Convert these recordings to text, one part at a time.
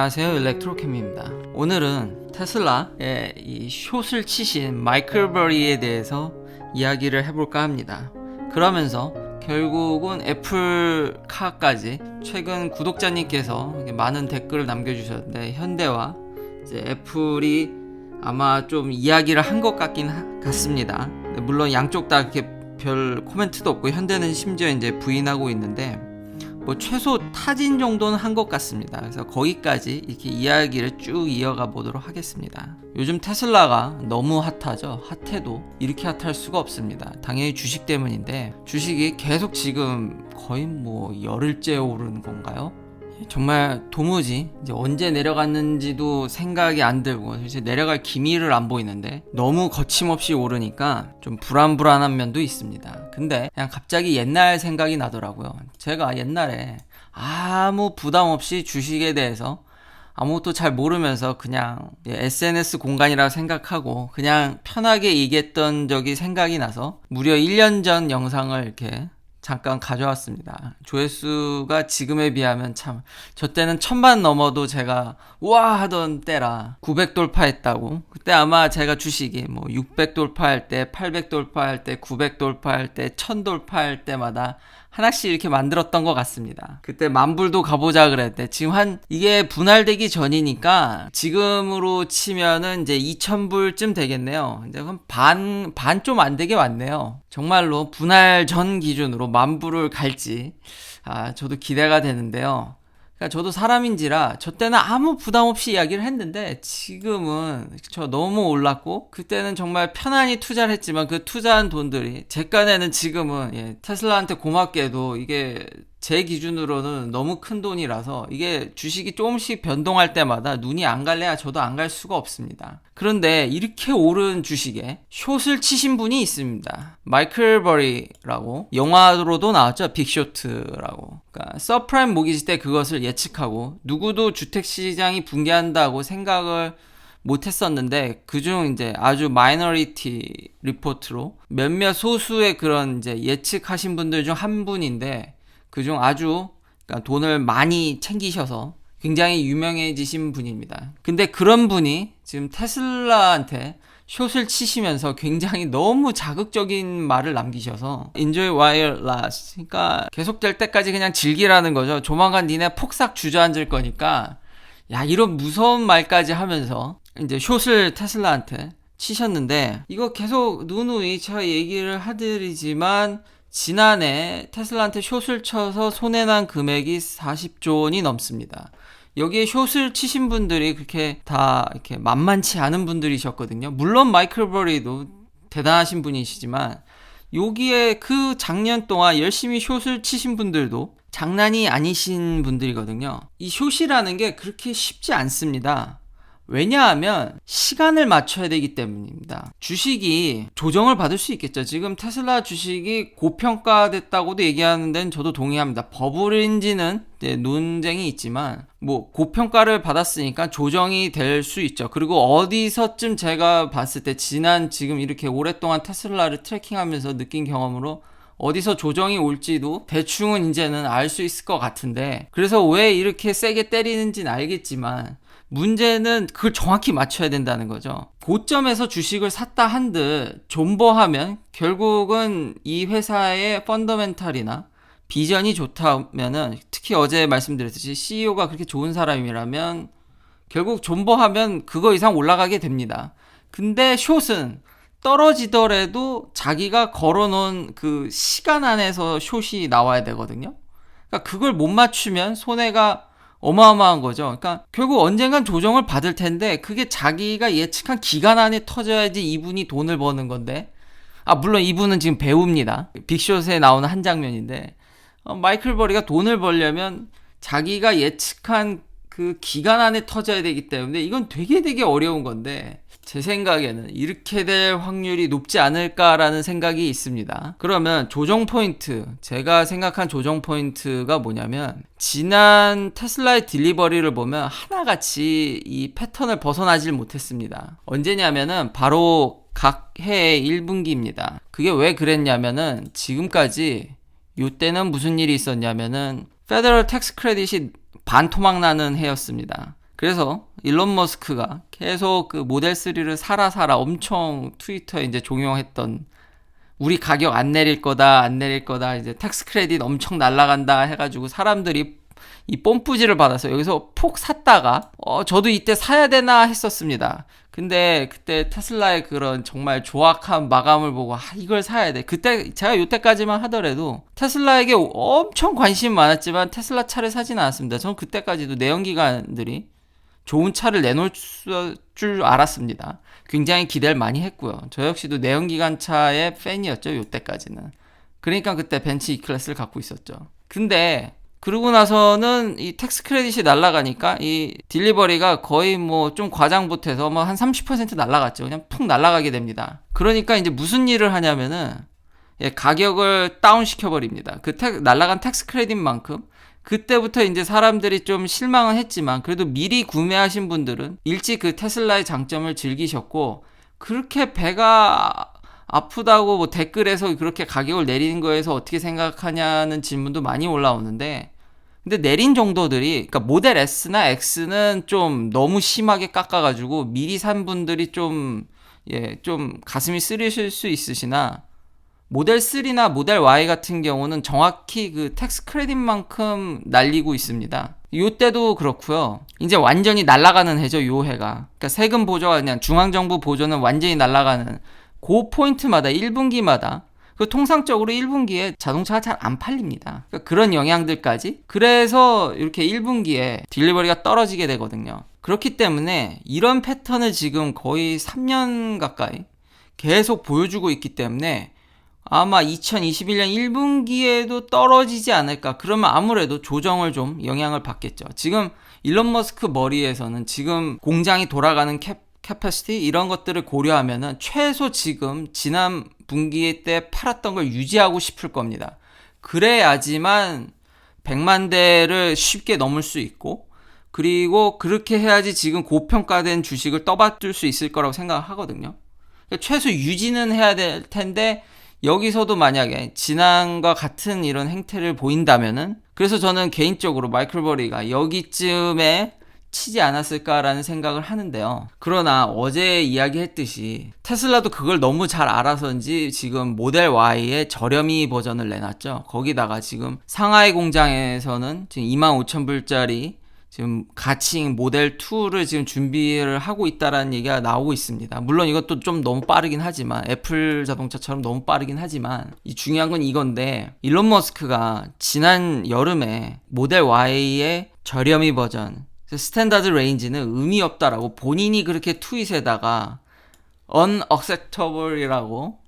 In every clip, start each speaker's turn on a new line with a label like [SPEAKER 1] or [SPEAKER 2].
[SPEAKER 1] 안녕하세요, 일렉트로캠입니다. 오늘은 테슬라의 이 숏을 치신 마이클 버리에 대해서 이야기를 해볼까 합니다. 그러면서 결국은 애플카까지 최근 구독자님께서 많은 댓글을 남겨주셨는데 현대와 이제 애플이 아마 좀 이야기를 한 것 같긴 같습니다. 물론 양쪽 다 이렇게 별 코멘트도 없고 현대는 심지어 이제 부인하고 있는데 뭐 최소 타진 정도는 한 것 같습니다. 그래서 거기까지 이렇게 이야기를 쭉 이어가 보도록 하겠습니다. 요즘 테슬라가 너무 핫하죠. 핫해도 이렇게 핫할 수가 없습니다. 당연히 주식 때문인데 주식이 계속 지금 거의 뭐 열흘째 오르는 건가요? 정말 도무지 이제 언제 내려갔는지도 생각이 안 들고 이제 내려갈 기미를 안 보이는데 너무 거침없이 오르니까 좀 불안한 면도 있습니다. 근데 그냥 갑자기 옛날 생각이 나더라고요. 제가 옛날에 아무 부담 없이 주식에 대해서 아무것도 잘 모르면서 그냥 SNS 공간이라고 생각하고 그냥 편하게 얘기했던 적이 생각이 나서 무려 1년 전 영상을 이렇게 잠깐 가져왔습니다. 조회수가 지금에 비하면 참, 저 때는 1000만 넘어도 제가 우와 하던 때라 900 돌파했다고. 그때 아마 제가 주식이 뭐 600 돌파할 때, 800 돌파할 때, 900 돌파할 때, 1000 돌파할 때마다 하나씩 이렇게 만들었던 것 같습니다. 그때 만불도 가보자 그랬대. 지금 이게 분할되기 전이니까 지금으로 치면은 이제 2000불쯤 되겠네요. 이제 그럼 반 좀 안 되게 왔네요. 정말로 분할 전 기준으로 만불을 갈지, 저도 기대가 되는데요. 그러니까 저도 사람인지라 저 때는 아무 부담 없이 이야기를 했는데 지금은 저 너무 올랐고 그때는 정말 편안히 투자를 했지만 그 투자한 돈들이 제 깐에는 지금은 테슬라한테 고맙게도 이게 제 기준으로는 너무 큰 돈이라서 이게 주식이 조금씩 변동할 때마다 눈이 안 갈래야 저도 안 갈 수가 없습니다. 그런데 이렇게 오른 주식에 숏을 치신 분이 있습니다. 마이클 버리라고 영화로도 나왔죠. 빅쇼트라고. 그러니까 서프라임 모기지 때 그것을 예측하고 누구도 주택시장이 붕괴한다고 생각을 못했었는데 그중 이제 아주 마이너리티 리포트로 몇몇 소수의 그런 이제 예측하신 분들 중 한 분인데 그중 아주 그러니까 돈을 많이 챙기셔서 굉장히 유명해지신 분입니다. 근데 그런 분이 지금 테슬라한테 숏을 치시면서 굉장히 너무 자극적인 말을 남기셔서 Enjoy while lasts. 그러니까 계속될 때까지 그냥 즐기라는 거죠. 조만간 니네 폭삭 주저앉을 거니까 이런 무서운 말까지 하면서 이제 숏을 테슬라한테 치셨는데 이거 계속 누누이 제가 얘기를 하드리지만 지난해 테슬라한테 숏을 쳐서 손해난 금액이 40조 원이 넘습니다. 여기에 숏을 치신 분들이 그렇게 다 이렇게 만만치 않은 분들이셨거든요. 물론 마이클 버리도 대단하신 분이시지만 여기에 그 작년 동안 열심히 숏을 치신 분들도 장난이 아니신 분들이거든요. 이 숏이라는 게 그렇게 쉽지 않습니다. 왜냐하면 시간을 맞춰야 되기 때문입니다. 주식이 조정을 받을 수 있겠죠. 지금 테슬라 주식이 고평가됐다고도 얘기하는 데는 저도 동의합니다. 버블인지는 논쟁이 있지만 뭐 고평가를 받았으니까 조정이 될 수 있죠. 그리고 어디서쯤 제가 봤을 때 지금 이렇게 오랫동안 테슬라를 트래킹하면서 느낀 경험으로 어디서 조정이 올지도 대충은 이제는 알 수 있을 것 같은데 그래서 왜 이렇게 세게 때리는지는 알겠지만 문제는 그걸 정확히 맞춰야 된다는 거죠. 고점에서 주식을 샀다 한들 존버하면 결국은 이 회사의 펀더멘탈이나 비전이 좋다면은 특히 어제 말씀드렸듯이 CEO가 그렇게 좋은 사람이라면 결국 존버하면 그거 이상 올라가게 됩니다. 근데 숏은 떨어지더라도 자기가 걸어놓은 그 시간 안에서 숏이 나와야 되거든요. 그러니까 그걸 못 맞추면 손해가 어마어마한 거죠. 그러니까 결국 언젠간 조정을 받을 텐데 그게 자기가 예측한 기간 안에 터져야지 이분이 돈을 버는 건데 물론 이분은 지금 배우입니다. 빅숏에 나오는 한 장면인데 마이클 버리가 돈을 벌려면 자기가 예측한 그 기간 안에 터져야 되기 때문에 이건 되게 어려운 건데 제 생각에는 이렇게 될 확률이 높지 않을까라는 생각이 있습니다. 그러면 조정 포인트, 제가 생각한 조정 포인트가 뭐냐면 지난 테슬라의 딜리버리를 보면 하나같이 이 패턴을 벗어나질 못했습니다. 언제냐면은 바로 각 해의 1분기입니다. 그게 왜 그랬냐면은 지금까지 이때는 무슨 일이 있었냐면은 페더럴 텍스 크레딧이 반토막 나는 해였습니다. 그래서 일론 머스크가 계속 그 모델 3를 사라 엄청 트위터에 이제 종용했던, 우리 가격 안 내릴 거다, 안 내릴 거다, 이제 텍스 크레딧 엄청 날라간다 해가지고 사람들이 이 뽐뿌지를 받아서 여기서 폭 샀다가 저도 이때 사야 되나 했었습니다. 근데 그때 테슬라의 그런 정말 조악한 마감을 보고 이걸 사야 돼. 그때 제가 요때까지만 하더라도 테슬라에게 엄청 관심이 많았지만 테슬라 차를 사진 않았습니다. 저는 그때까지도 내연기관들이 좋은 차를 내놓을 줄 알았습니다. 굉장히 기대를 많이 했고요. 저 역시도 내연기관차의 팬이었죠, 요때까지는. 그러니까 그때 벤츠 E클래스를 갖고 있었죠. 근데 그러고 나서는 이 텍스 크레딧이 날아가니까 이 딜리버리가 거의 뭐 좀 과장 보태서 뭐 한 30% 날아갔죠. 그냥 푹 날아가게 됩니다. 그러니까 이제 무슨 일을 하냐면은 가격을 다운 시켜버립니다. 그 날아간 텍스 크레딧만큼 그때부터 이제 사람들이 좀 실망은 했지만 그래도 미리 구매하신 분들은 일찍 그 테슬라의 장점을 즐기셨고, 그렇게 배가 아프다고 뭐 댓글에서 그렇게 가격을 내리는 거에서 어떻게 생각하냐는 질문도 많이 올라오는데, 근데 내린 정도들이, 그러니까 모델 S나 X는 좀 너무 심하게 깎아가지고 미리 산 분들이 좀 가슴이 쓰리실 수 있으시나, 모델 3나 모델 Y 같은 경우는 정확히 그 텍스 크레딧만큼 날리고 있습니다. 요때도 그렇고요. 이제 완전히 날아가는 해죠, 요 해가. 그러니까 세금 보조가 그냥 중앙정부 보조는 완전히 날아가는 그 포인트마다 1분기마다 그 통상적으로 1분기에 자동차가 잘 안 팔립니다. 그러니까 그런 영향들까지. 그래서 이렇게 1분기에 딜리버리가 떨어지게 되거든요. 그렇기 때문에 이런 패턴을 지금 거의 3년 가까이 계속 보여주고 있기 때문에 아마 2021년 1분기에도 떨어지지 않을까. 그러면 아무래도 조정을 좀 영향을 받겠죠. 지금 일론 머스크 머리에서는 지금 공장이 돌아가는 캐퍼시티 이런 것들을 고려하면은 최소 지금 지난 분기 때 팔았던 걸 유지하고 싶을 겁니다. 그래야지만 100만 대를 쉽게 넘을 수 있고, 그리고 그렇게 해야지 지금 고평가된 주식을 떠받들 수 있을 거라고 생각하거든요. 그러니까 최소 유지는 해야 될 텐데, 여기서도 만약에 지난과 같은 이런 행태를 보인다면은, 그래서 저는 개인적으로 마이클 버리가 여기쯤에 치지 않았을까라는 생각을 하는데요. 그러나 어제 이야기했듯이 테슬라도 그걸 너무 잘 알아서인지 지금 모델 Y의 저렴이 버전을 내놨죠. 거기다가 지금 상하이 공장에서는 지금 25,000불짜리 지금 가칭 모델 2를 지금 준비를 하고 있다라는 얘기가 나오고 있습니다. 물론 이것도 좀 너무 빠르긴 하지만, 애플 자동차처럼 너무 빠르긴 하지만, 이 중요한 건 이건데, 일론 머스크가 지난 여름에 모델 Y의 저렴이 버전 스탠다드 레인지는 의미 없다라고 본인이 그렇게 트윗에다가 unacceptable이라고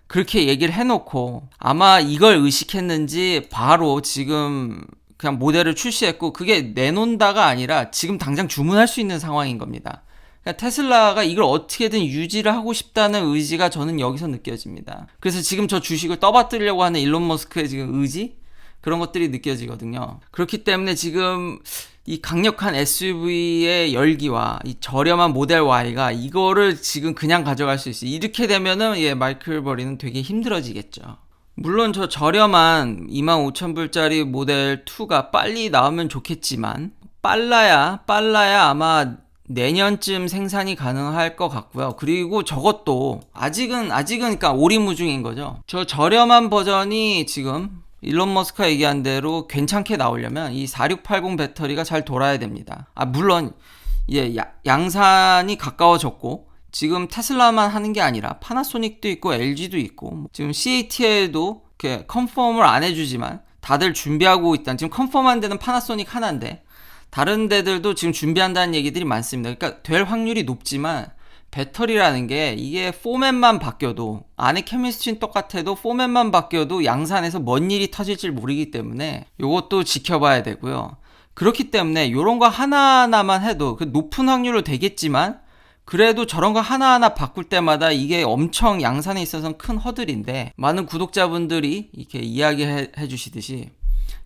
[SPEAKER 1] 그렇게 얘기를 해놓고, 아마 이걸 의식했는지 바로 지금 그냥 모델을 출시했고, 그게 내놓는다가 아니라 지금 당장 주문할 수 있는 상황인 겁니다. 그러니까 테슬라가 이걸 어떻게든 유지를 하고 싶다는 의지가 저는 여기서 느껴집니다. 그래서 지금 저 주식을 떠받들려고 하는 일론 머스크의 지금 의지? 그런 것들이 느껴지거든요. 그렇기 때문에 지금 이 강력한 SUV의 열기와 이 저렴한 모델 Y가 이거를 지금 그냥 가져갈 수 있어요. 이렇게 되면은 마이클 버리는 되게 힘들어지겠죠. 물론 저 저렴한 25,000불짜리 모델 2가 빨리 나오면 좋겠지만, 빨라야 아마 내년쯤 생산이 가능할 것 같고요. 그리고 저것도 아직은 그러니까 오리무중인 거죠. 저 저렴한 버전이 지금 일론 머스크가 얘기한 대로 괜찮게 나오려면 이 4680 배터리가 잘 돌아야 됩니다. 물론 양산이 가까워졌고, 지금 테슬라만 하는 게 아니라 파나소닉도 있고 LG도 있고, 지금 CATL도 이렇게 컨펌을 안 해주지만 다들 준비하고 있다. 지금 컨펌한 데는 파나소닉 하나인데 다른 데들도 지금 준비한다는 얘기들이 많습니다. 그러니까 될 확률이 높지만, 배터리라는 게 이게 포맷만 바뀌어도, 안에 케미스트리는 똑같아도 포맷만 바뀌어도 양산에서 뭔 일이 터질지 모르기 때문에 요것도 지켜봐야 되고요. 그렇기 때문에 요런 거 하나하나만 해도 높은 확률로 되겠지만, 그래도 저런 거 하나하나 바꿀 때마다 이게 엄청 양산에 있어서는 큰 허들인데, 많은 구독자분들이 이렇게 이야기해 주시듯이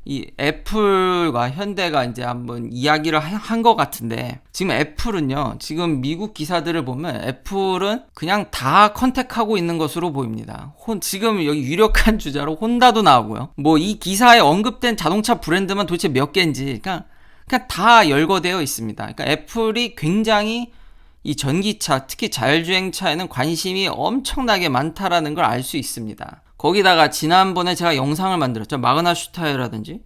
[SPEAKER 1] 이 애플과 현대가 이제 한번 이야기를 한 것 같은데, 지금 애플은요, 지금 미국 기사들을 보면 애플은 그냥 다 컨택하고 있는 것으로 보입니다. 지금 여기 유력한 주자로 혼다도 나오고요. 뭐 이 기사에 언급된 자동차 브랜드만 도대체 몇 개인지, 그러니까 그냥 다 열거되어 있습니다. 그러니까 애플이 굉장히 이 전기차, 특히 자율주행차에는 관심이 엄청나게 많다라는 걸 알 수 있습니다. 거기다가 지난번에 제가 영상을 만들었죠. 마그나 슈타이어라든지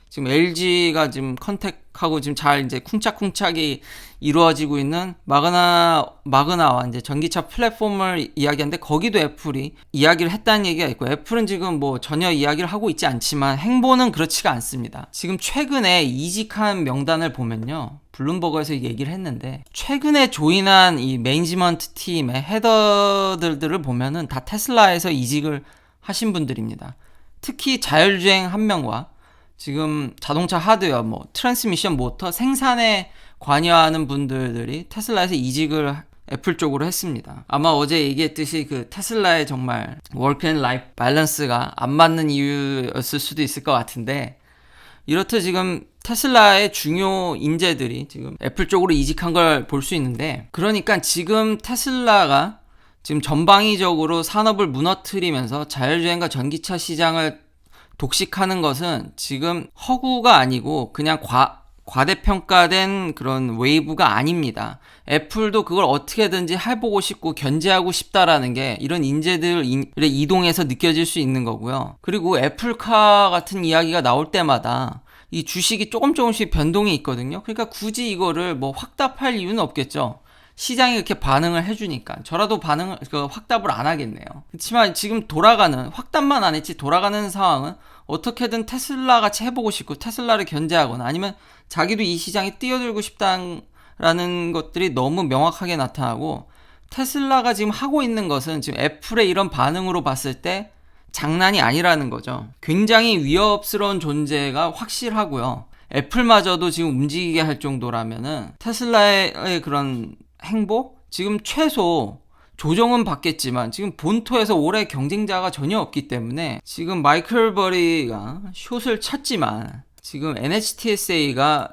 [SPEAKER 1] 지금 LG가 지금 컨택하고 지금 잘 이제 쿵짝쿵짝이 이루어지고 있는 마그나와 이제 전기차 플랫폼을 이야기하는데 거기도 애플이 이야기를 했다는 얘기가 있고, 애플은 지금 뭐 전혀 이야기를 하고 있지 않지만 행보는 그렇지가 않습니다. 지금 최근에 이직한 명단을 보면요, 블룸버그에서 얘기를 했는데 최근에 조인한 이 매니지먼트 팀의 헤더들을 보면은 다 테슬라에서 이직을 하신 분들입니다. 특히 자율주행 한 명과 지금 자동차 하드웨어, 뭐 트랜스미션 모터 생산에 관여하는 분들이 테슬라에서 이직을 애플 쪽으로 했습니다. 아마 어제 얘기했듯이 그 테슬라의 정말 워크 앤 라이프 밸런스가 안 맞는 이유였을 수도 있을 것 같은데, 이렇듯 지금 테슬라의 중요 인재들이 지금 애플 쪽으로 이직한 걸 볼 수 있는데, 그러니까 지금 테슬라가 지금 전방위적으로 산업을 무너뜨리면서 자율주행과 전기차 시장을 독식하는 것은 지금 허구가 아니고 그냥 과대평가된 그런 웨이브가 아닙니다. 애플도 그걸 어떻게든지 해보고 싶고 견제하고 싶다라는 게 이런 인재들의 이동에서 느껴질 수 있는 거고요. 그리고 애플카 같은 이야기가 나올 때마다 이 주식이 조금씩 변동이 있거든요. 그러니까 굳이 이거를 뭐 확답할 이유는 없겠죠. 시장이 이렇게 반응을 해주니까 저라도 확답을 안 하겠네요. 그렇지만 지금 확답만 안 했지 돌아가는 상황은 어떻게든 테슬라 같이 해보고 싶고 테슬라를 견제하거나 아니면 자기도 이 시장에 뛰어들고 싶다라는 것들이 너무 명확하게 나타나고, 테슬라가 지금 하고 있는 것은 지금 애플의 이런 반응으로 봤을 때 장난이 아니라는 거죠. 굉장히 위협스러운 존재가 확실하고요. 애플마저도 지금 움직이게 할 정도라면은 테슬라의 그런 행보? 지금 최소 조정은 받겠지만 지금 본토에서 올해 경쟁자가 전혀 없기 때문에 지금 마이클 버리가 숏을 쳤지만 지금 NHTSA가,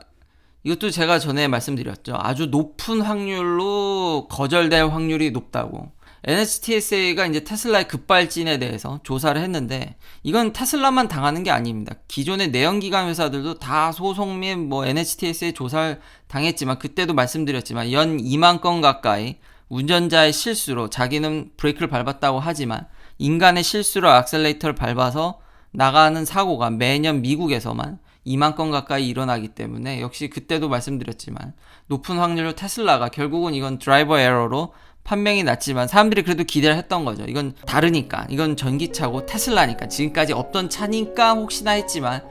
[SPEAKER 1] 이것도 제가 전에 말씀드렸죠. 아주 높은 확률로 거절될 확률이 높다고. NHTSA가 이제 테슬라의 급발진에 대해서 조사를 했는데 이건 테슬라만 당하는 게 아닙니다. 기존의 내연기관 회사들도 다 소송 및 뭐 NHTSA 조사를 당했지만, 그때도 말씀드렸지만 연 2만 건 가까이 운전자의 실수로, 자기는 브레이크를 밟았다고 하지만 인간의 실수로 악셀레이터를 밟아서 나가는 사고가 매년 미국에서만 2만 건 가까이 일어나기 때문에, 역시 그때도 말씀드렸지만 높은 확률로 테슬라가 결국은 이건 드라이버 에러로 판명이 났지만 사람들이 그래도 기대를 했던 거죠. 이건 다르니까, 이건 전기차고 테슬라니까, 지금까지 없던 차니까 혹시나 했지만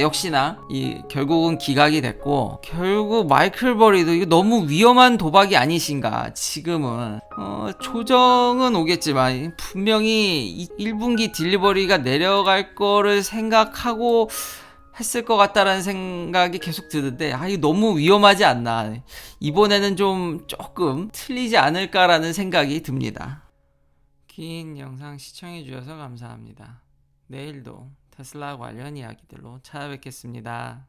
[SPEAKER 1] 역시나 결국은 기각이 됐고, 결국 마이클 버리도 이거 너무 위험한 도박이 아니신가. 지금은 조정은 오겠지만 분명히 1분기 딜리버리가 내려갈 거를 생각하고 했을 것 같다라는 생각이 계속 드는데, 이거 너무 위험하지 않나, 이번에는 조금 틀리지 않을까라는 생각이 듭니다. 긴 영상 시청해 주셔서 감사합니다. 내일도 테슬라 관련 이야기들로 찾아뵙겠습니다.